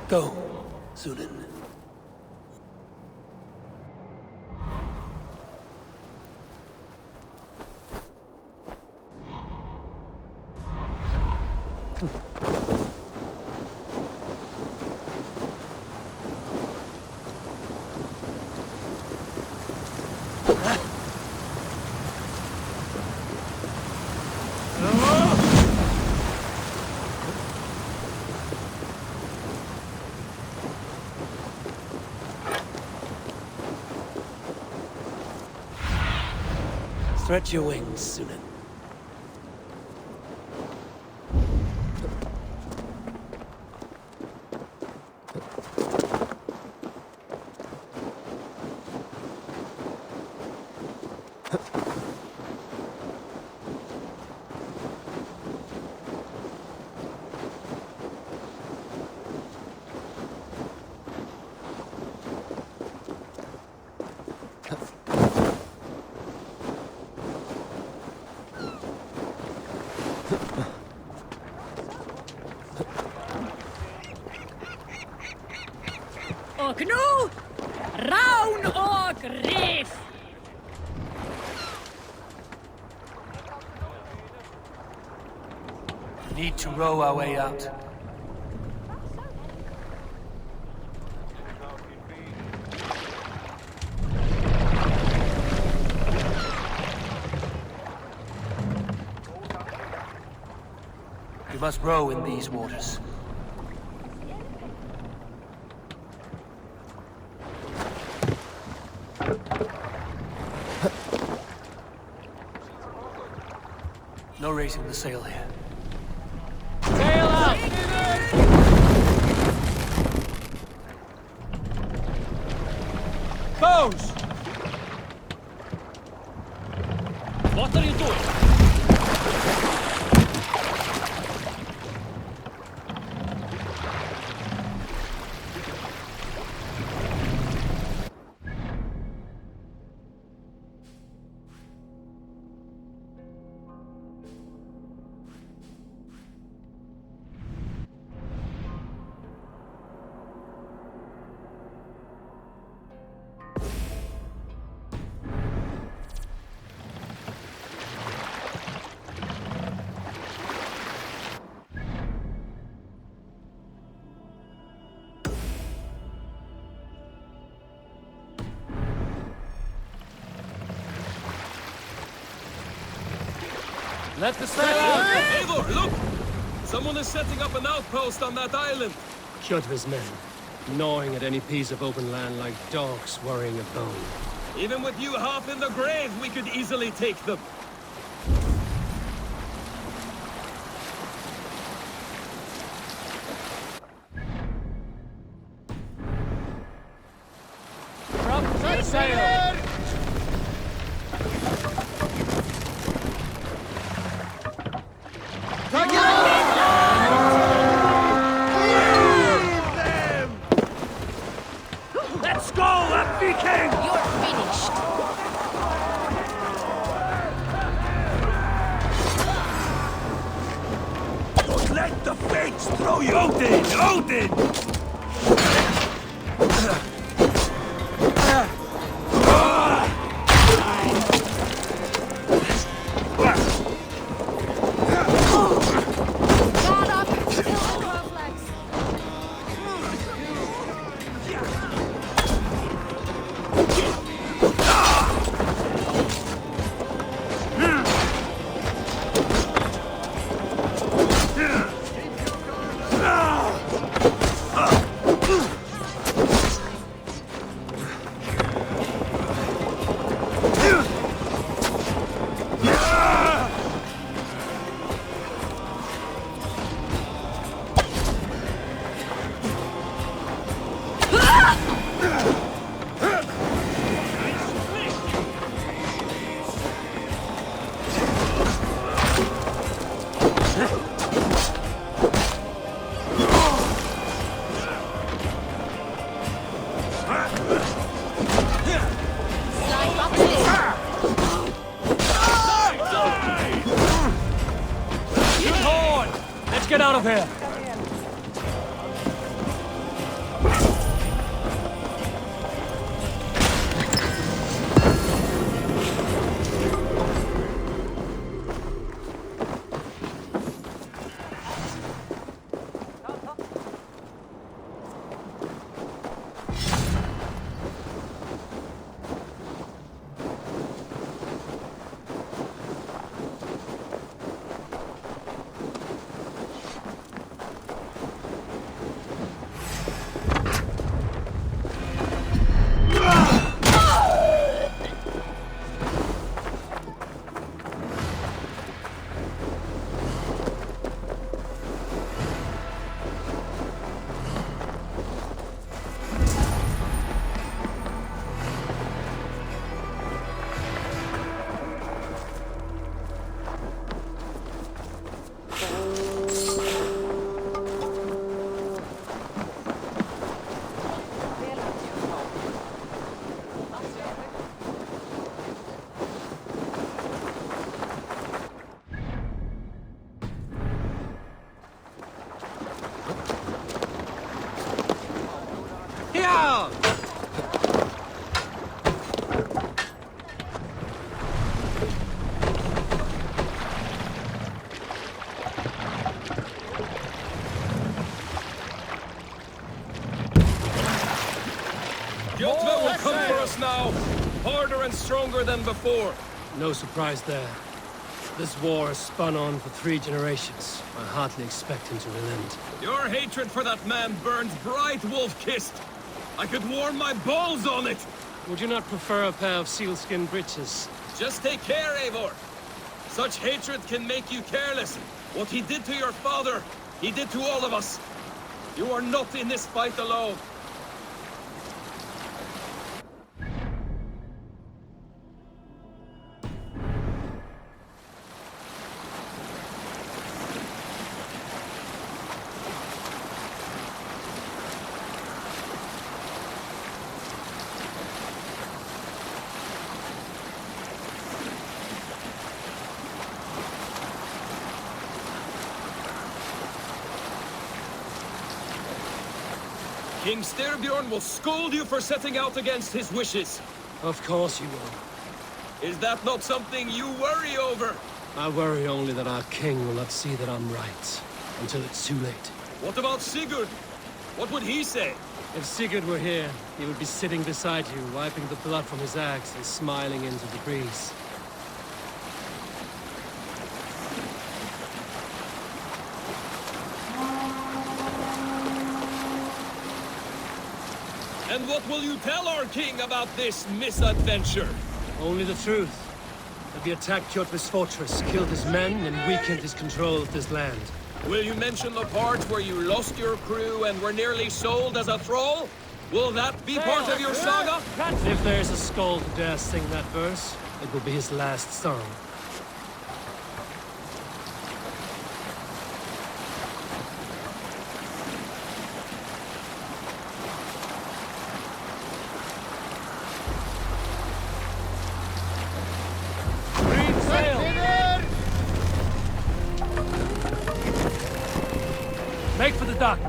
Go, Sunan. Stretch your wings, Sunan. Och nu, raun och riff! We need to row our way out. We must row in these waters. No raising the sail here. Sail up! Bows! What are you doing? Let the sail out! Eivor, look! Someone is setting up an outpost on that island. Kjotve's men, gnawing at any piece of open land like dogs worrying a bone. Even with you half in the grave, we could easily take them. Set sail! Let's go, that Viking! You're finished. Let the fates throw you! Odin! Odin! Guard up! Kill the crowflags. Let's get out of here! Kjotve will come for us now, harder and stronger than before. No surprise there. This war has spun on for 3 generations. I hardly expect him to relent. Your hatred for that man burns bright, wolf-kissed. I could warm my balls on it. Would you not prefer a pair of sealskin breeches? Just take care, Eivor. Such hatred can make you careless. What he did to your father, he did to all of us. You are not in this fight alone. King Styrbjorn will scold you for setting out against his wishes. Of course you will. Is that not something you worry over? I worry only that our king will not see that I'm right, until it's too late. What about Sigurd? What would he say? If Sigurd were here, he would be sitting beside you, wiping the blood from his axe and smiling into the breeze. And what will you tell our king about this misadventure? Only the truth. That we attacked Kjotve's fortress, killed his men, and weakened his control of this land. Will you mention the part where you lost your crew and were nearly sold as a thrall? Will that be part of your saga? If there's a skull who dares sing that verse, it will be his last song. Make for the dock!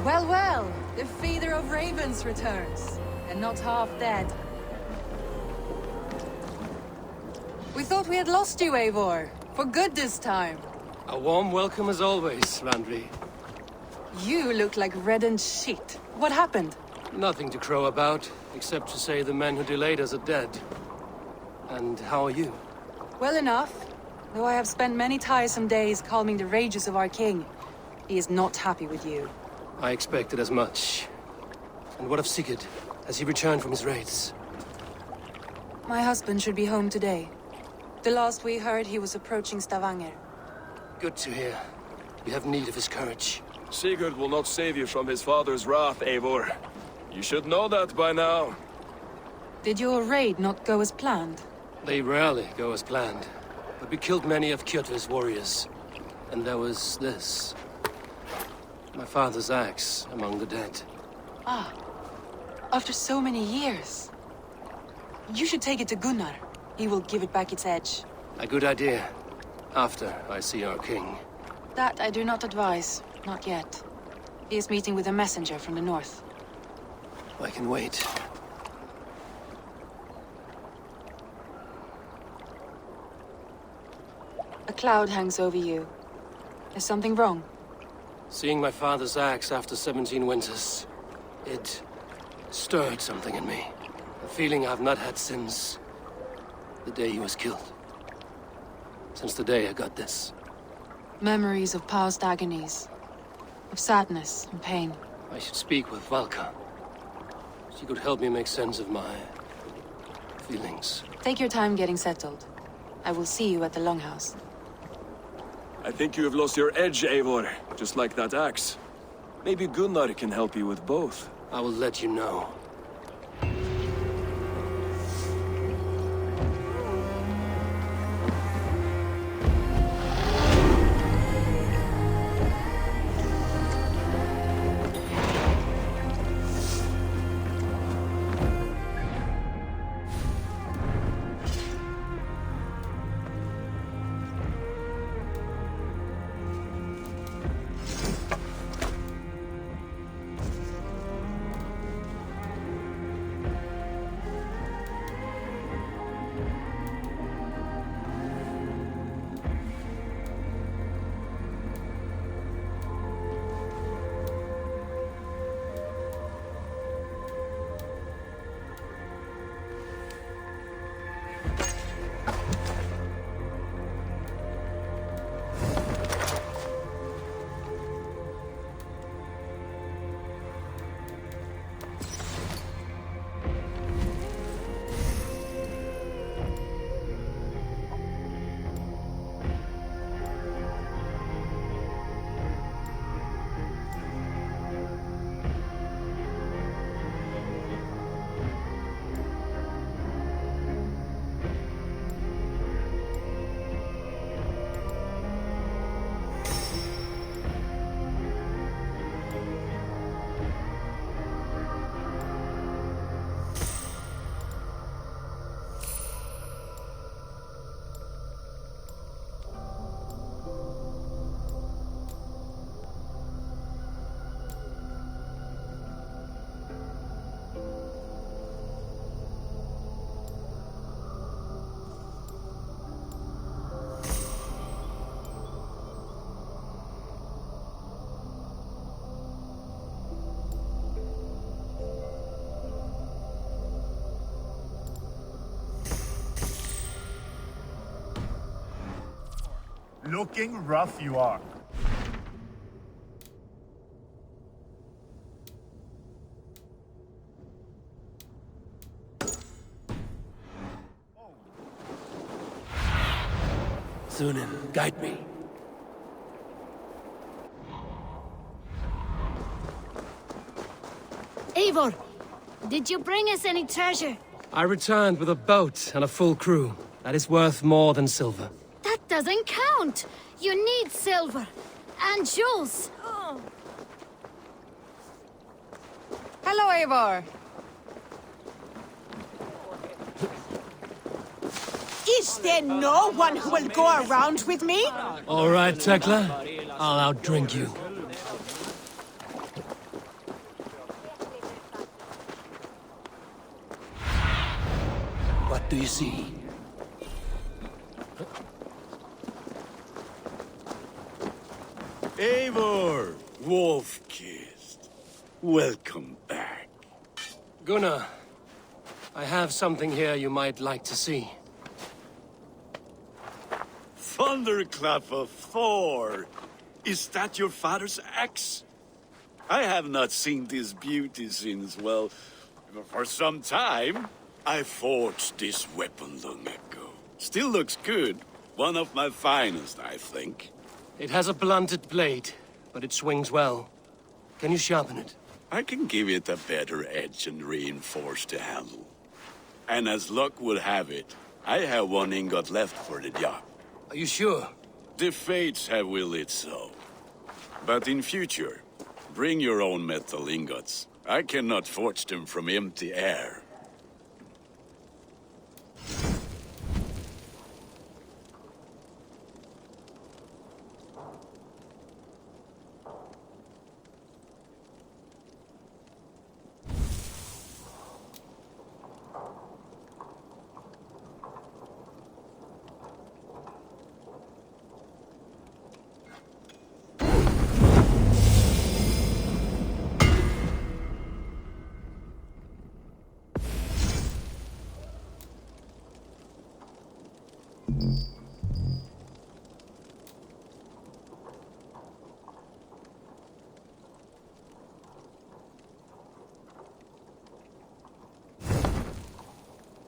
Well, well, the feeder of ravens returns, and not half dead. We thought we had lost you, Eivor, for good this time. A warm welcome as always, Randvi. You look like reddened shit. What happened? Nothing to crow about, except to say the men who delayed us are dead. And how are you? Well enough, though I have spent many tiresome days calming the rages of our king. He is not happy with you. I expected as much. And what of Sigurd? Has he returned from his raids? My husband should be home today. The last we heard, he was approaching Stavanger. Good to hear. We have need of his courage. Sigurd will not save you from his father's wrath, Eivor. You should know that by now. Did your raid not go as planned? They rarely go as planned. But we killed many of Kjotve's warriors. And there was this. My father's axe among the dead. Ah, after so many years. You should take it to Gunnar. He will give it back its edge. A good idea. After I see our king. That I do not advise. Not yet. He is meeting with a messenger from the north. I can wait. A cloud hangs over you. Is something wrong? Seeing my father's axe after 17 winters, it stirred something in me. A feeling I've not had since the day he was killed. Since the day I got this. Memories of past agonies. Of sadness and pain. I should speak with Valka. She could help me make sense of my feelings. Take your time getting settled. I will see you at the Longhouse. I think you have lost your edge, Eivor, just like that axe. Maybe Gunnar can help you with both. I will let you know. Looking rough you are. Thunin, guide me. Eivor, did you bring us any treasure? I returned with a boat and a full crew. That is worth more than silver. That doesn't count. You need silver. And jewels. Hello, Eivor. Is there no one who will go around with me? All right, Tekla. I'll outdrink you. What do you see? Eivor, Wolf-Kissed. Welcome back. Gunnar, I have something here you might like to see. Thunderclap of Thor! Is that your father's axe? I have not seen this beauty since, well, for some time. I forged this weapon long ago. Still looks good. One of my finest, I think. It has a blunted blade, but it swings well. Can you sharpen it? I can give it a better edge and reinforce the handle. And as luck would have it, I have one ingot left for the job. Are you sure? The fates have willed it so. But in future, Bring your own metal ingots. I cannot forge them from empty air.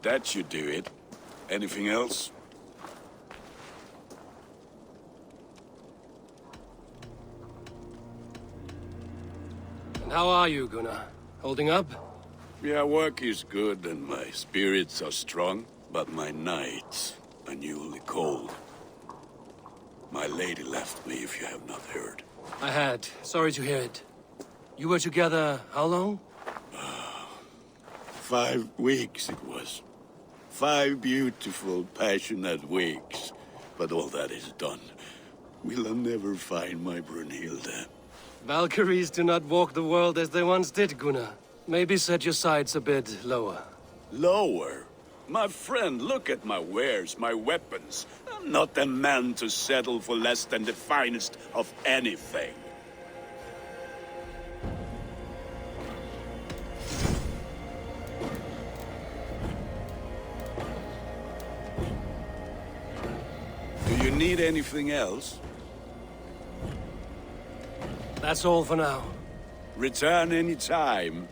That should do it. Anything else? And how are you, Gunnar? Holding up? Yeah, work is good and my spirits are strong, but my nights are newly cold. My lady left me, if you have not heard. I had. Sorry to hear it. You were together how long? 5 weeks it was. 5 beautiful, passionate weeks. But all that is done. Will I never find my Brunhilde? Valkyries do not walk the world as they once did, Gunnar. Maybe set your sights a bit lower. Lower? My friend, look at my wares, my weapons. I'm not a man to settle for less than the finest of anything. Do you need anything else? That's all for now. Return any time.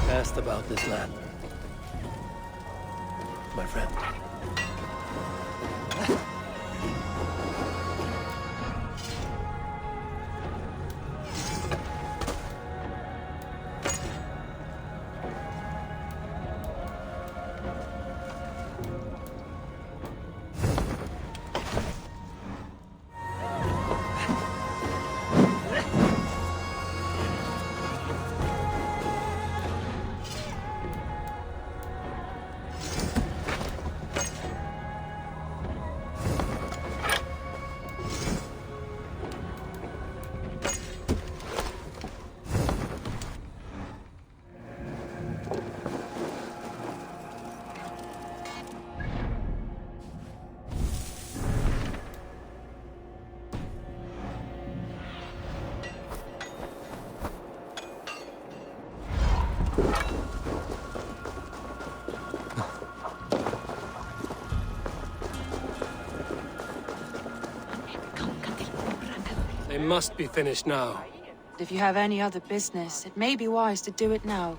Asked about this land, my friend. They must be finished now. If you have any other business, it may be wise to do it now.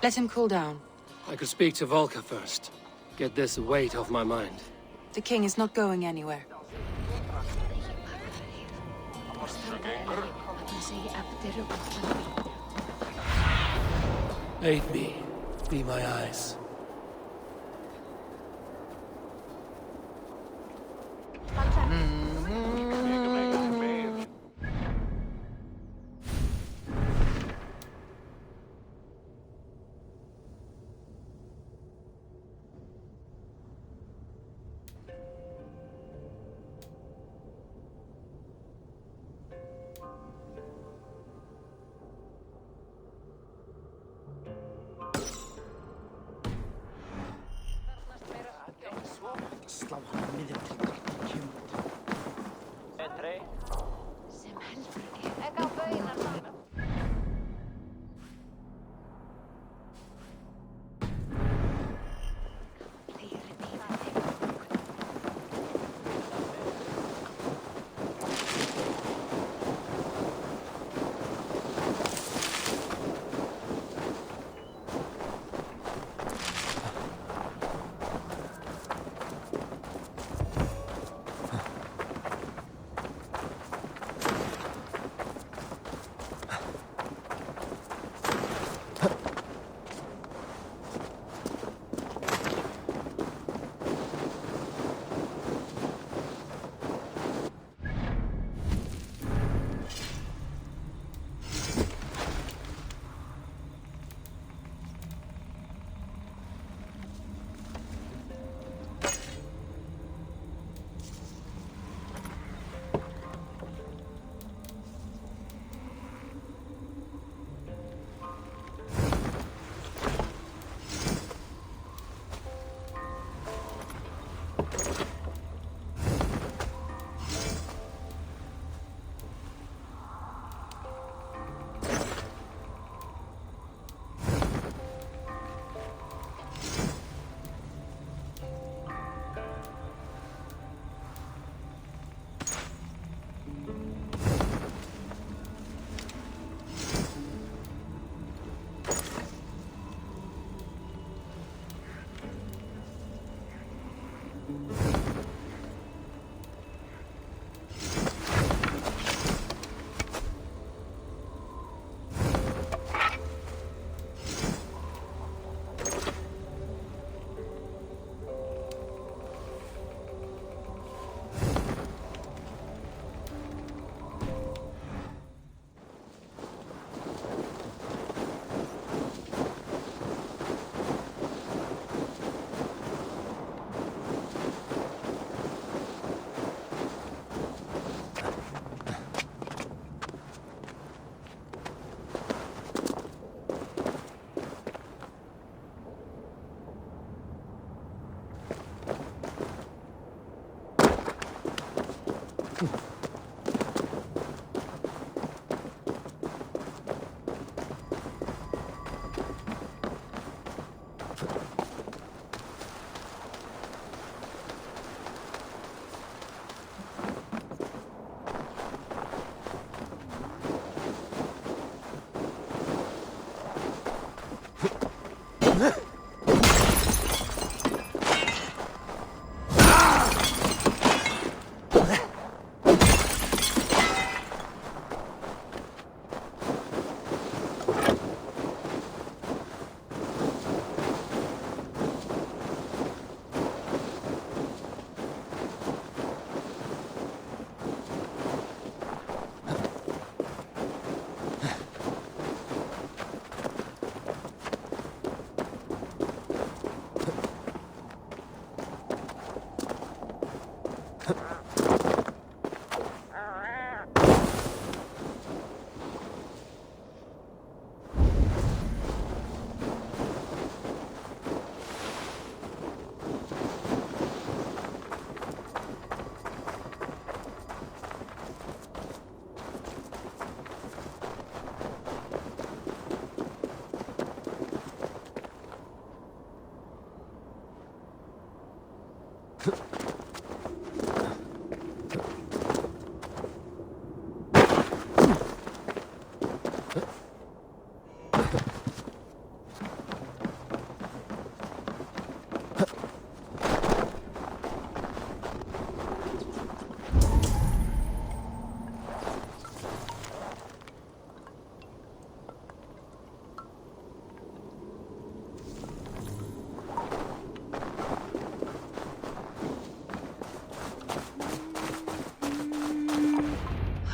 Let him cool down. I could speak to Volker first. Get this weight off my mind. The king is not going anywhere. Aid me. Be my eyes.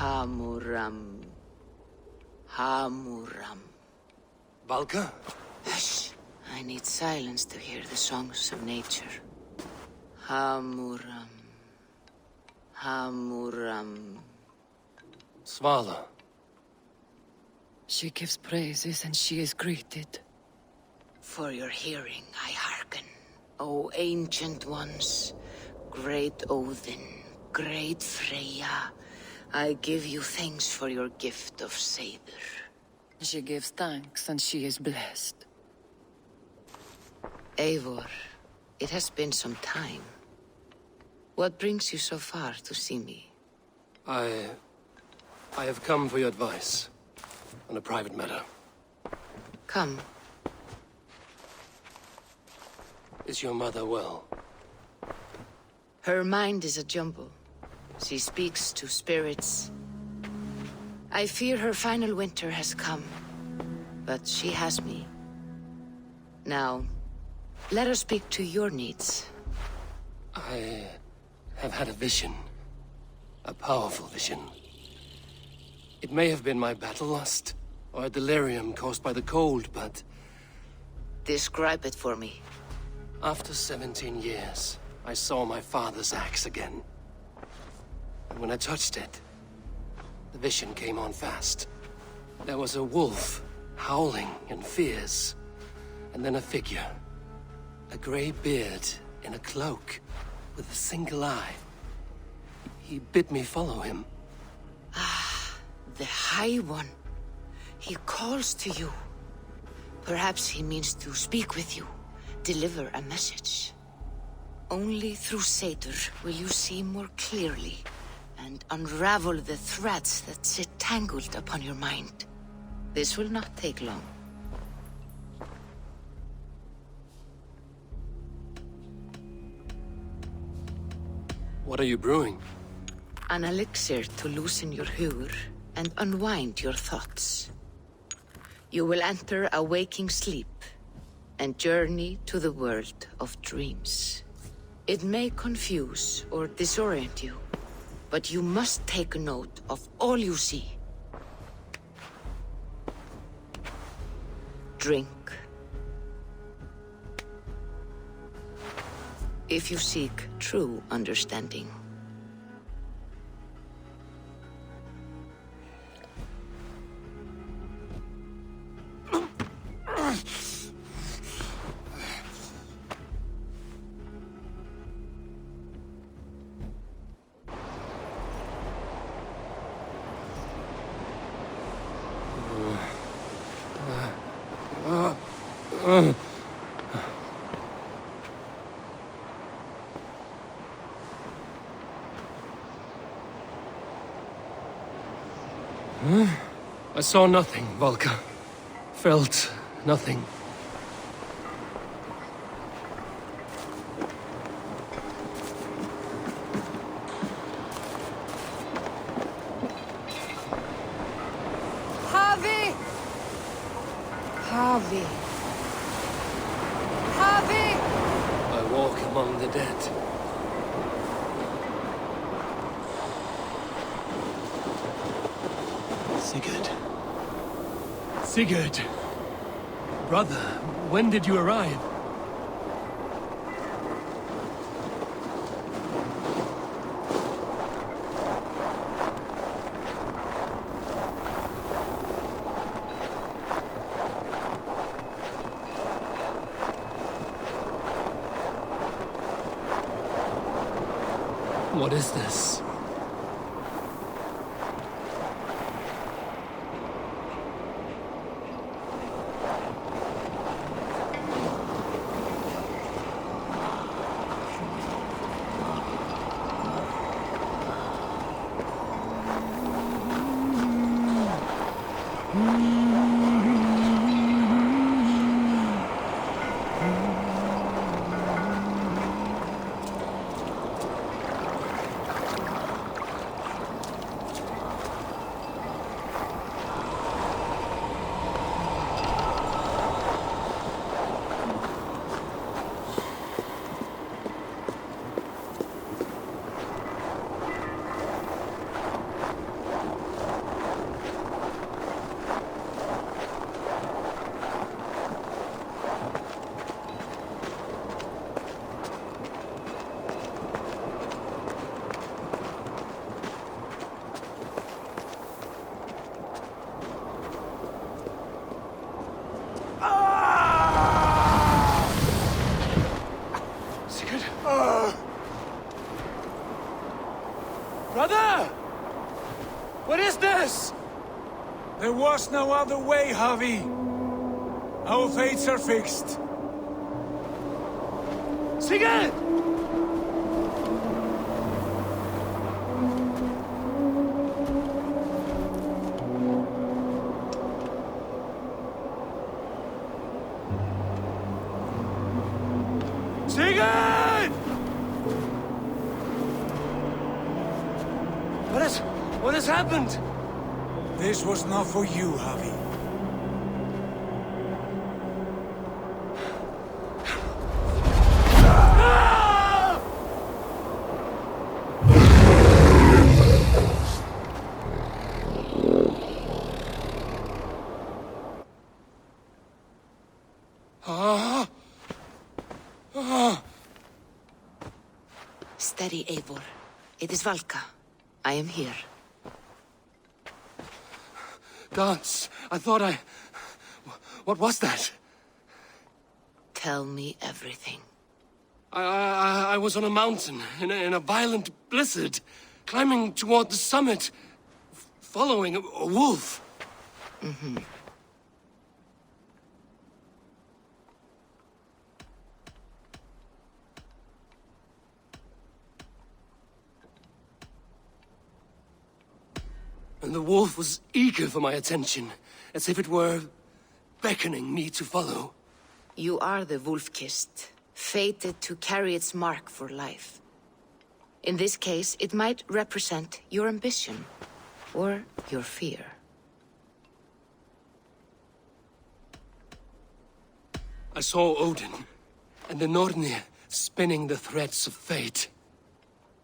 Hamuram. Hamuram. Balka? Hush. I need silence to hear the songs of nature. Hamuram. Hamuram. Svala. She gives praises and she is greeted. For your hearing I hearken, O ancient ones. Great Odin, great Freya, I give you thanks for your gift of Seder. She gives thanks and she is blessed. Eivor, it has been some time. What brings you so far to see me? I have come for your advice on a private matter. Come. Is your mother well? Her mind is a jumble. She speaks to spirits. I fear her final winter has come, but she has me. Now, let us speak to your needs. I have had a vision. A powerful vision. It may have been my battle lust, or a delirium caused by the cold, but... Describe it for me. After 17 years, I saw my father's axe again. And when I touched it, the vision came on fast. There was a wolf, howling and fierce, and then a figure. A grey beard in a cloak, with a single eye. He bid me follow him. Ah, the High One. He calls to you. Perhaps he means to speak with you, deliver a message. Only through Seder will you see more clearly and unravel the threads that sit tangled upon your mind. This will not take long. What are you brewing? An elixir to loosen your hugur and unwind your thoughts. You will enter a waking sleep and journey to the world of dreams. It may confuse or disorient you, but you must take note of all you see. Drink. If you seek true understanding. I saw nothing, Valka. Felt nothing. Harvey! Harvey! Harvey! I walk among the dead. Sigurd. Sigurd! Brother, when did you arrive? What is this? was no other way, Javi. Our fates are fixed. Sigurd! Sigurd! What has happened? This was not for you, Javi. Steady, Eivor. It is Valka. I am here. Gods, I thought I... What was that? Tell me everything. I was on a mountain in a violent blizzard, climbing toward the summit, following a wolf. Mm-hmm. And the wolf was eager for my attention, as if it were beckoning me to follow. You are the wolf-kissed, fated to carry its mark for life. In this case, it might represent your ambition, or your fear. I saw Odin, and the Nornir spinning the threads of fate.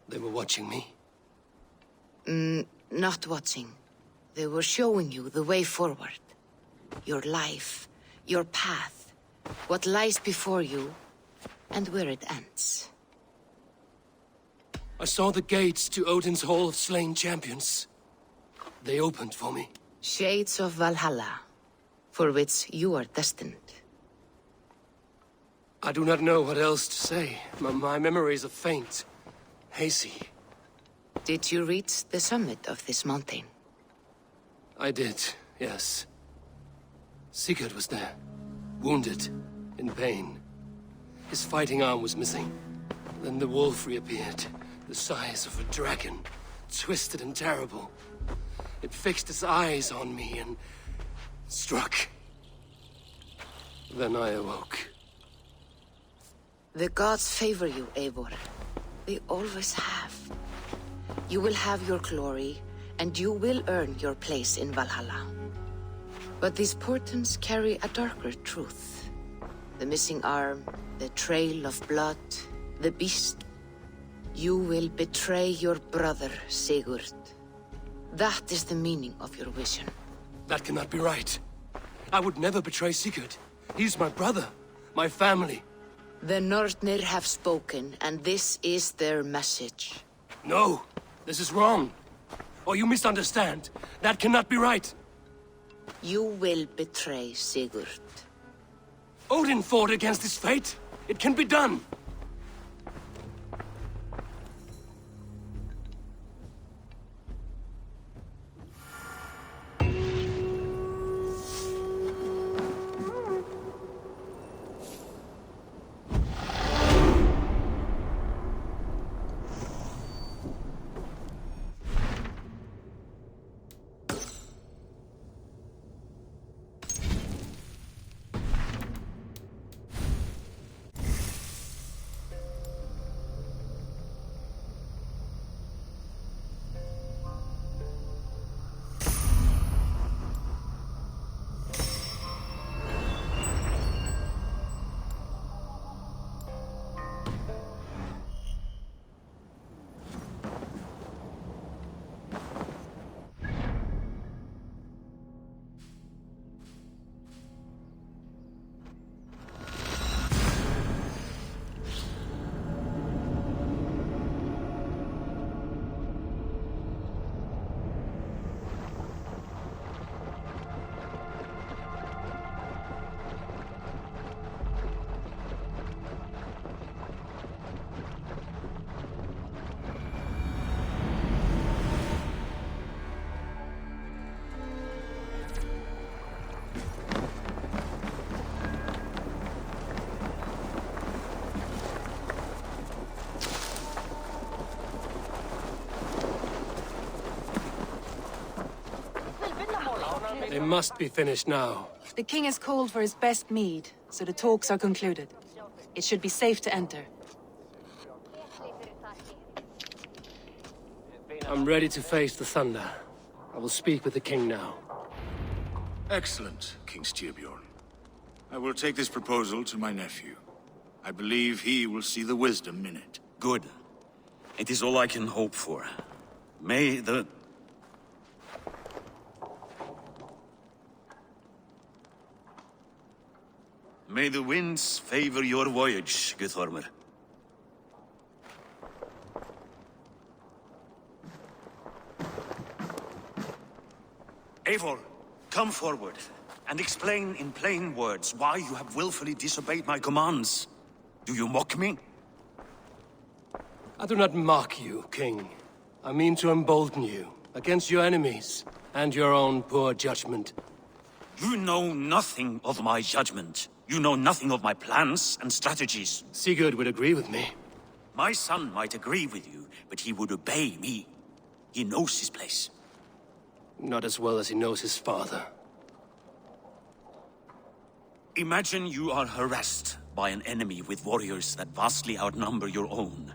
They were watching me. Not watching. They were showing you the way forward. Your life, your path, what lies before you, and where it ends. I saw the gates to Odin's Hall of Slain Champions. They opened for me. Shades of Valhalla, for which you are destined. I do not know what else to say. My memories are faint, hazy. Did you reach the summit of this mountain? I did, yes. Sigurd was there, wounded, in pain. His fighting arm was missing. Then the wolf reappeared, the size of a dragon, twisted and terrible. It fixed its eyes on me and struck. Then I awoke. The gods favor you, Eivor. They always have. You will have your glory, and you will earn your place in Valhalla. But these portents carry a darker truth. The missing arm, the trail of blood, the beast. You will betray your brother, Sigurd. That is the meaning of your vision. That cannot be right. I would never betray Sigurd. He's my brother, my family. The Nornir have spoken, and this is their message. No, this is wrong. Or you misunderstand. That cannot be right. You will betray Sigurd. Odin fought against his fate. It can be done. They must be finished now. The king has called for his best mead, so the talks are concluded. It should be safe to enter. I'm ready to face the thunder. I will speak with the king now. Excellent, King Styrbjorn. I will take this proposal to my nephew. I believe he will see the wisdom in it. Good. It is all I can hope for. May the... May the winds favor your voyage, Guthormer. Eivor, come forward, and explain in plain words why you have willfully disobeyed my commands. Do you mock me? I do not mock you, King. I mean to embolden you against your enemies and your own poor judgment. You know nothing of my judgment. You know nothing of my plans and strategies. Sigurd would agree with me. My son might agree with you, but he would obey me. He knows his place. Not as well as he knows his father. Imagine you are harassed by an enemy with warriors that vastly outnumber your own.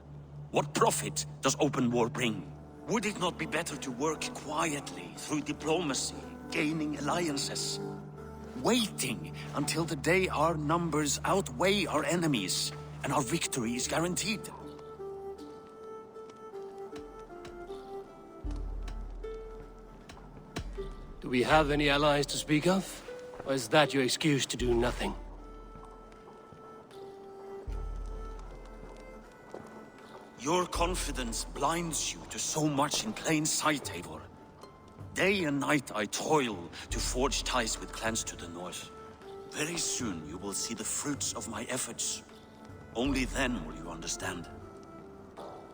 What profit does open war bring? Would it not be better to work quietly through diplomacy, gaining alliances? Waiting until the day our numbers outweigh our enemies and our victory is guaranteed. Do we have any allies to speak of? Or is that your excuse to do nothing? Your confidence blinds you to so much in plain sight, Eivor. Day and night I toil to forge ties with clans to the north. Very soon you will see the fruits of my efforts. Only then will you understand.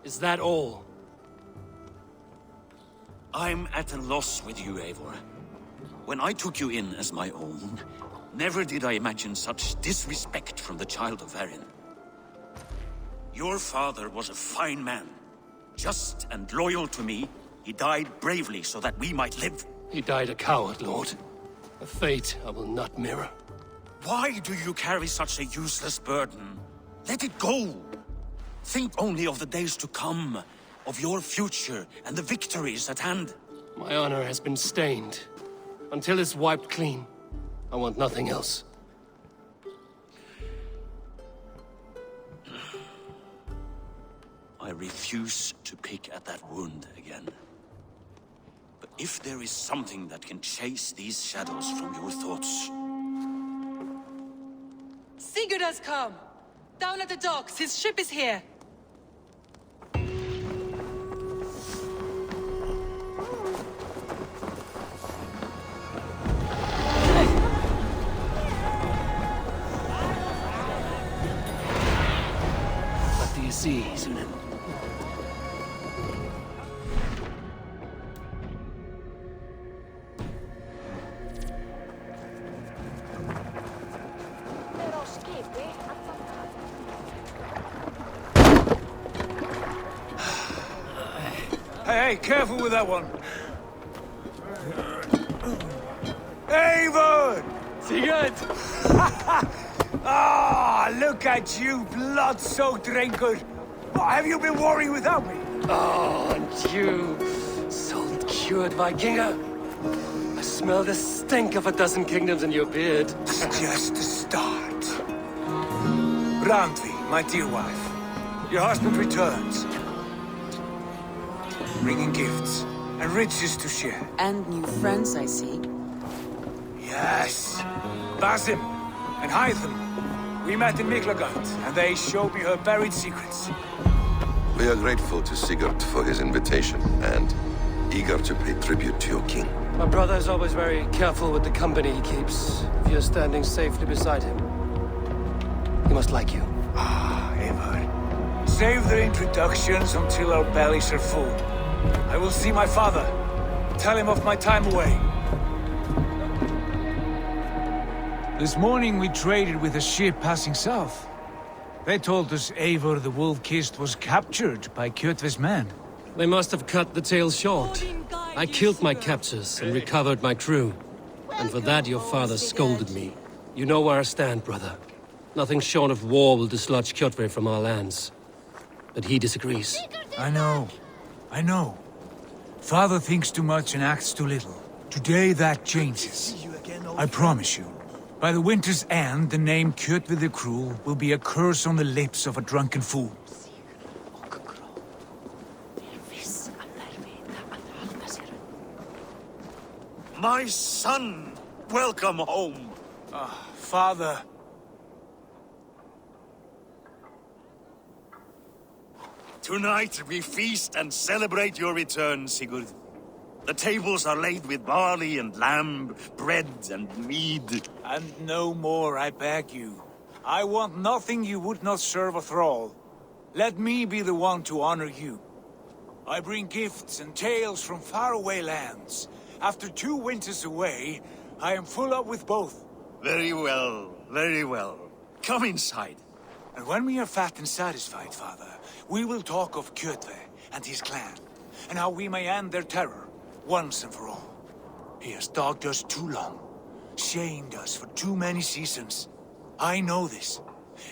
Is that all? I'm at a loss with you, Eivor. When I took you in as my own, never did I imagine such disrespect from the child of Varin. Your father was a fine man. Just and loyal to me, he died bravely so that we might live. He died a coward, Lord. A fate I will not mirror. Why do you carry such a useless burden? Let it go! Think only of the days to come, of your future and the victories at hand. My honor has been stained. Until it's wiped clean, I want nothing else. I refuse to pick at that wound again. But if there is something that can chase these shadows from your thoughts... Sigurd has come! Down at the docks, his ship is here! What do you see, Sunan? Hey, careful with that one. Eivor! Sigurd! Ah, look at you, blood-soaked drinker. What, have you been worrying without me? Oh, and you, salt cured Vikinger. I smell the stink of a dozen kingdoms in your beard. It's just the start. Randvi, my dear wife, your husband returns. Bringing gifts and riches to share. And new friends, I see. Yes. Basim and Hytham. We met in Miklagard, and they showed me her buried secrets. We are grateful to Sigurd for his invitation, and eager to pay tribute to your king. My brother is always very careful with the company he keeps. If you're standing safely beside him, he must like you. Ah, Eivor. Save their introductions until our bellies are full. I will see my father. Tell him of my time away. This morning we traded with a ship passing south. They told us Eivor the Wolf-Kissed was captured by Kjotve's men. They must have cut the tale short. I killed my captors and recovered my crew. And for that your father scolded me. You know where I stand, brother. Nothing short of war will dislodge Kjotve from our lands. But he disagrees. I know. Father thinks too much and acts too little. Today that changes. I promise you. By the winter's end, the name Kjotve the Cruel will be a curse on the lips of a drunken fool. My son! Welcome home! Father. Tonight we feast and celebrate your return, Sigurd. The tables are laid with barley and lamb, bread and mead. And no more, I beg you. I want nothing you would not serve a thrall. Let me be the one to honor you. I bring gifts and tales from faraway lands. After 2 winters away, I am full up with both. Very well, very well. Come inside. And when we are fat and satisfied, Father, we will talk of Kjotve and his clan, and how we may end their terror, once and for all. He has dogged us too long, shamed us for too many seasons. I know this.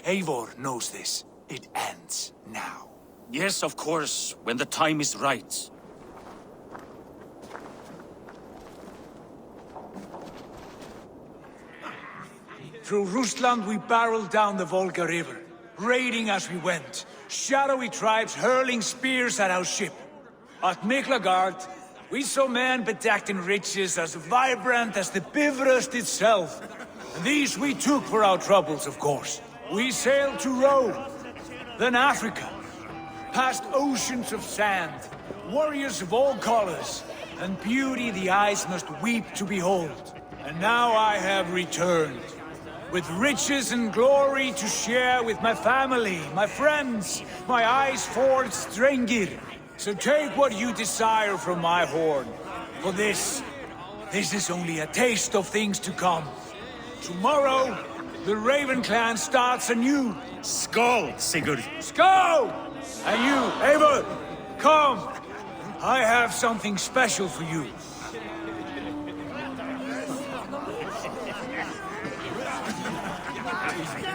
Eivor knows this. It ends now. Yes, of course, when the time is right. Through Rusland we barreled down the Volga River, raiding as we went, shadowy tribes hurling spears at our ship. At Miklagard, we saw men bedecked in riches as vibrant as the Bifrost itself. And these we took for our troubles, of course. We sailed to Rome, then Africa, past oceans of sand, warriors of all colors, and beauty the eyes must weep to behold. And now I have returned, with riches and glory to share with my family, my friends, my eyes-forged Strengir. So take what you desire from my horn. For this is only a taste of things to come. Tomorrow, the Raven clan starts anew. Skål, Sigurd! Skål! And you, Eivor, come! I have something special for you.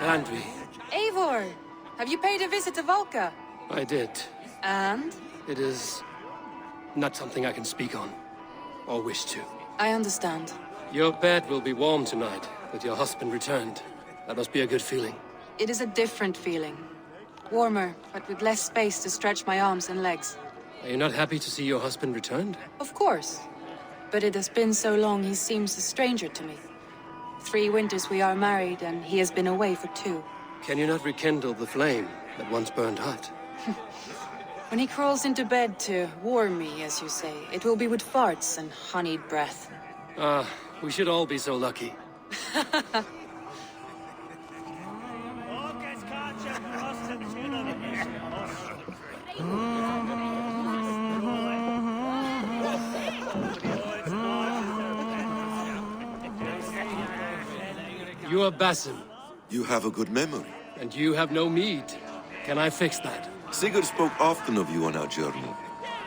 Andri, Eivor, have you paid a visit to Valka? I did. And? It is not something I can speak on, or wish to. I understand. Your bed will be warm tonight, with your husband returned. That must be a good feeling. It is a different feeling. Warmer, but with less space to stretch my arms and legs. Are you not happy to see your husband returned? Of course. But it has been so long he seems a stranger to me. 3 winters we are married, and he has been away for 2. Can you not rekindle the flame that once burned hot? When he crawls into bed to warm me, as you say, it will be with farts and honeyed breath. Ah, we should all be so lucky. You are Basim. You have a good memory. And you have no mead. Can I fix that? Sigurd spoke often of you on our journey.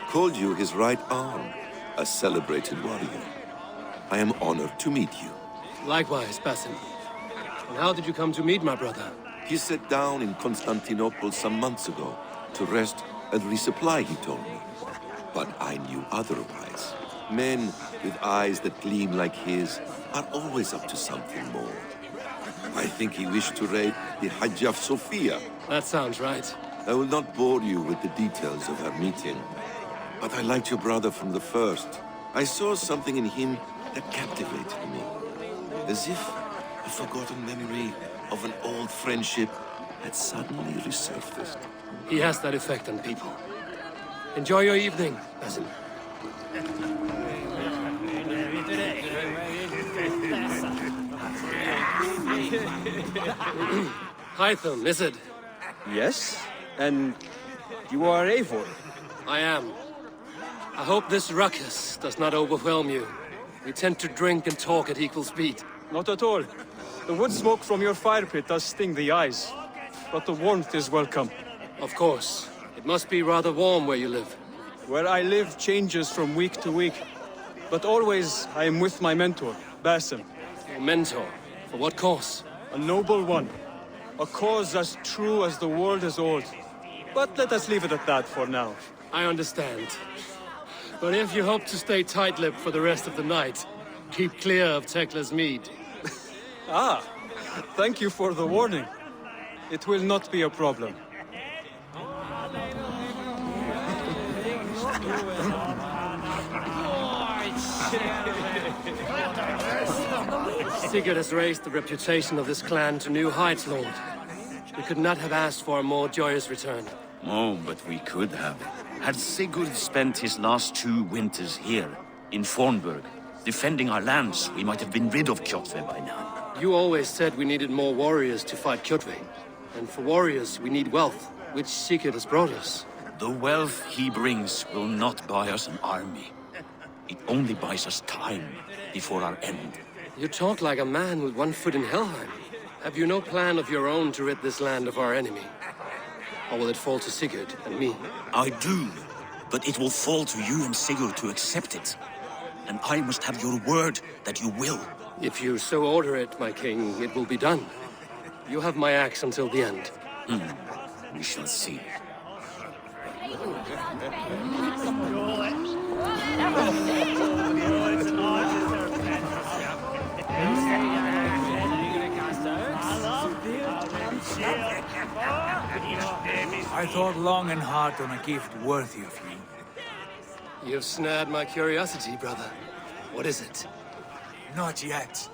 Called you his right arm, a celebrated warrior. I am honored to meet you. Likewise, Basim. And how did you come to meet my brother? He sat down in Constantinople some months ago to rest and resupply, he told me. But I knew otherwise. Men with eyes that gleam like his are always up to something more. I think he wished to raid the Hagia Sophia. That sounds right. I will not bore you with the details of our meeting. But I liked your brother from the first. I saw something in him that captivated me. As if a forgotten memory of an old friendship had suddenly resurfaced. He has that effect on people. Enjoy your evening, Basim. Hytham, is it? Yes? And you are Eivor? I am. I hope this ruckus does not overwhelm you. We tend to drink and talk at equal speed. Not at all. The wood smoke from your fire pit does sting the eyes. But the warmth is welcome. Of course. It must be rather warm where you live. Where I live changes from week to week. But always I am with my mentor. Basim. Your mentor. For what cause? A noble one. A cause as true as the world is old. But let us leave it at that for now. I understand. But if you hope to stay tight-lipped for the rest of the night, keep clear of Tekla's mead. Ah, thank you for the warning. It will not be a problem. Sigurd has raised the reputation of this clan to new heights, Lord. We could not have asked for a more joyous return. Oh, but we could have. Had Sigurd spent his last 2 winters here, in Fornburg, defending our lands, we might have been rid of Kjotve by now. You always said we needed more warriors to fight Kjotve. And for warriors, we need wealth, which Sigurd has brought us. The wealth he brings will not buy us an army. It only buys us time before our end. You talk like a man with one foot in Helheim. Have you no plan of your own to rid this land of our enemy? Or will it fall to Sigurd and me? I do, but it will fall to you and Sigurd to accept it. And I must have your word that you will. If you so order it, my king, it will be done. You have my axe until the end. We shall see. I thought long and hard on a gift worthy of you. You've snared my curiosity, brother. What is it? Not yet.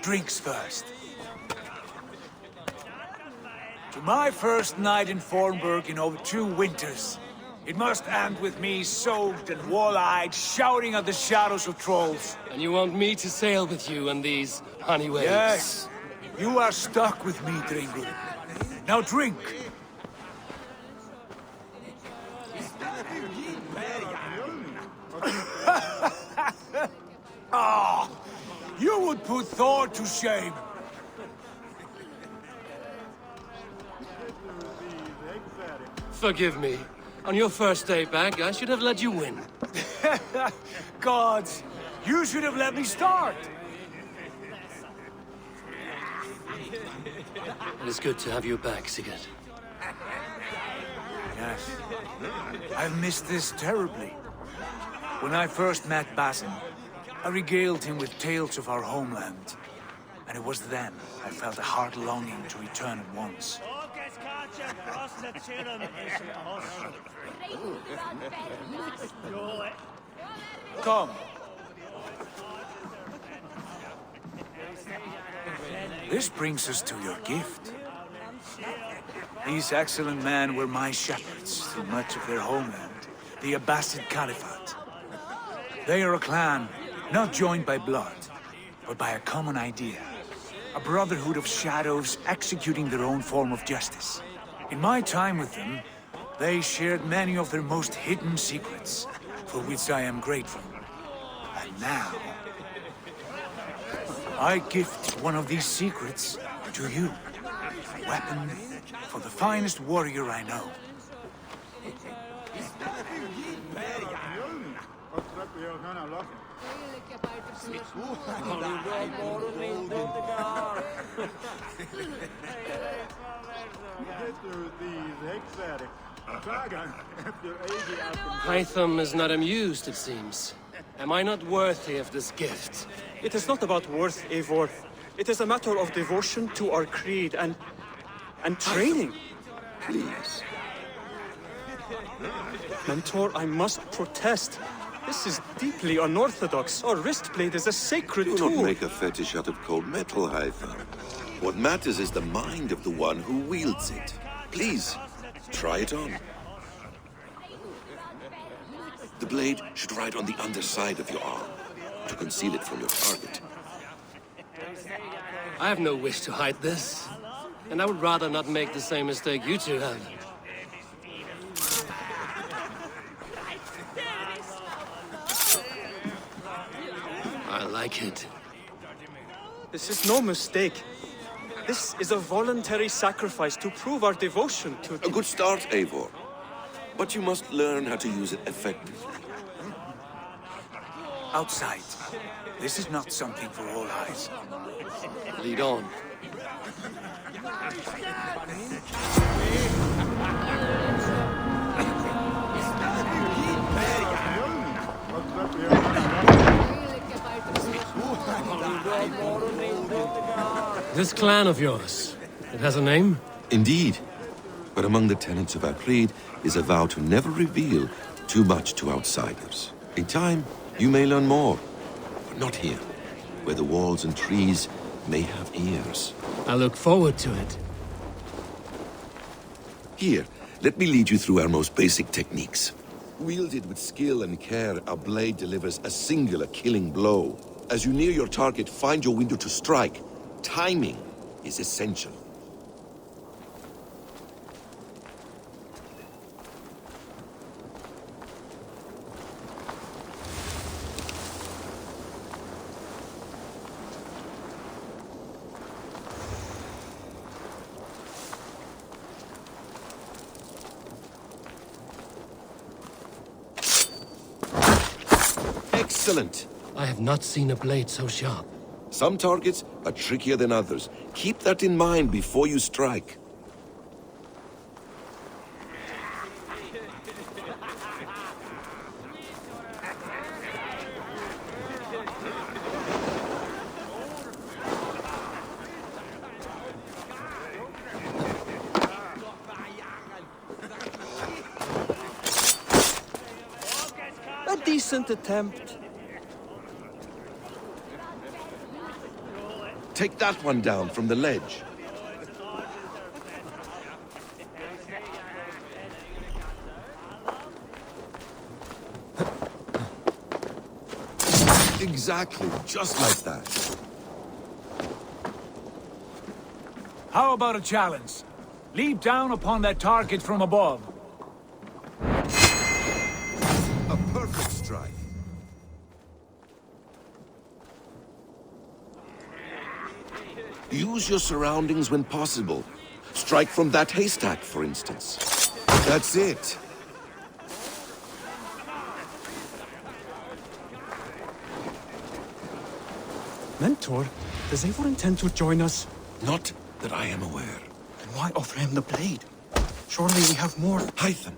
Drinks first. To my first night in Fornburg in over 2 winters. It must end with me soaked and wall-eyed, shouting at the shadows of trolls. And you want me to sail with you on these honey waves? Yes. You are stuck with me, Dringur. Now drink. Ah, you would put Thor to shame. Forgive me. On your first day back, I should have let you win. Gods, you should have let me start. It is good to have you back, Sigurd. Yes. I've missed this terribly. When I first met Basim, I regaled him with tales of our homeland. And it was then I felt a heart longing to return at once. Come. This brings us to your gift. These excellent men were my shepherds through much of their homeland, the Abbasid Caliphate. They are a clan, not joined by blood, but by a common idea. A brotherhood of shadows executing their own form of justice. In my time with them, they shared many of their most hidden secrets, for which I am grateful. And now, I gift one of these secrets to you. A weapon for the finest warrior I know. Hytham is not amused, it seems. Am I not worthy of this gift? It is not about worth, Eivor. It is a matter of devotion to our creed and training. Please. Mentor, I must protest. This is deeply unorthodox. Our wristblade is a sacred Do tool. not make a fetish out of cold metal, Hytham. What matters is the mind of the one who wields it. Please, try it on. The blade should ride on the underside of your arm, to conceal it from your target. I have no wish to hide this. And I would rather not make the same mistake you two have. I like it. This is no mistake. This is a voluntary sacrifice to prove our devotion to... A good start, Eivor. But you must learn how to use it effectively. Outside. This is not something for all eyes. Lead on. This clan of yours, it has a name? Indeed. But among the tenets of our creed is a vow to never reveal too much to outsiders. In time, you may learn more. But not here, where the walls and trees may have ears. I look forward to it. Here, let me lead you through our most basic techniques. Wielded with skill and care, our blade delivers a singular killing blow. As you near your target, find your window to strike. Timing is essential. Excellent! I have not seen a blade so sharp. Some targets are trickier than others. Keep that in mind before you strike. A decent attempt. Take that one down from the ledge. Exactly, just like that. How about a challenge? Leap down upon that target from above. A perfect strike. Use your surroundings when possible. Strike from that haystack, for instance. That's it. Mentor, does Eivor intend to join us? Not that I am aware. Then why offer him the blade? Surely we have more. Hytham.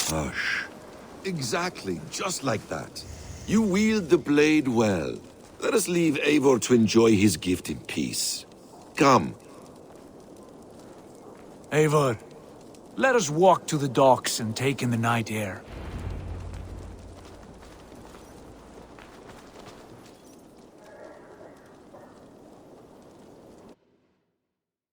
Hush. Exactly, just like that. You wield the blade well. Let us leave Eivor to enjoy his gift in peace. Come. Eivor, let us walk to the docks and take in the night air.